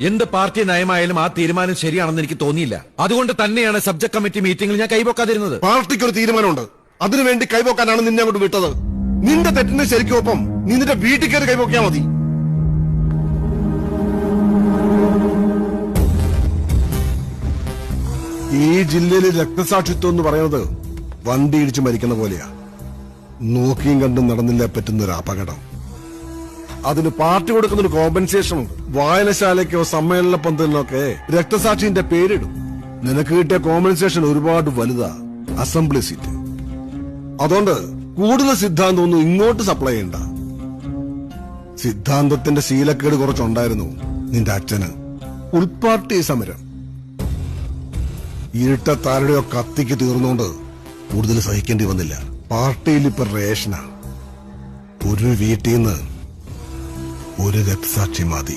എന്ത് പാർട്ടി നയമായാലും ആ തീരുമാനം ശരിയാണെന്ന് എനിക്ക് തോന്നിയില്ല. അതുകൊണ്ട് തന്നെയാണ് സബ്ജക്ട് കമ്മിറ്റി മീറ്റിംഗിൽ ഞാൻ കൈവക്കാതിരുന്നത്. പാർട്ടിക്ക് ഒരു തീരുമാനമുണ്ട്, അതിനുവേണ്ടി കൈവക്കാനാണ് നിന്നെ അങ്ങോട്ട് വിട്ടത്. നിന്റെ തെറ്റിന് ശരിക്കൊപ്പം നീ നിന്റെ വീട്ടിൽ കയറി കൈവക്കാൻ മതി. ഈ ജില്ലയിൽ രക്തസാക്ഷിത്വം എന്ന് പറയുന്നത് വണ്ടി ഇടിച്ച് മരിക്കുന്ന പോലെയാ. നോക്കിയും കണ്ടും നടന്നില്ല പറ്റുന്ന ഒരു അപകടം. അതിന് പാർട്ടി കൊടുക്കുന്ന ഒരു കോമ്പൻസേഷൻ ഉണ്ട്. വായനശാലയ്ക്കോ സമ്മേളന പന്തലിനോ ഒക്കെ രക്തസാക്ഷിന്റെ പേരിടും. നിനക്ക് കിട്ടിയ കോമ്പൻസേഷൻ ഒരുപാട് വലുതാ, അസംബ്ലി സീറ്റ്. അതുകൊണ്ട് കൂടുതൽ സിദ്ധാന്തം ഒന്നും ഇങ്ങോട്ട് സപ്ലൈ ചെയ്യണ്ട. സിദ്ധാന്തത്തിന്റെ ശീലക്കേട് കുറച്ചുണ്ടായിരുന്നു നിന്റെ അച്ഛന്. ഉൾപാർട്ടി സമരം ഇരുട്ടത്താരുടെയോ കത്തിക്ക് തീർന്നുകൊണ്ട് കൂടുതൽ സഹിക്കേണ്ടി വന്നില്ല. പാർട്ടിയിൽ ഇപ്പൊ റേഷനാ. ഒരു വീട്ടിൽ നിന്ന് ഒരു രക്തസാക്ഷി മതി.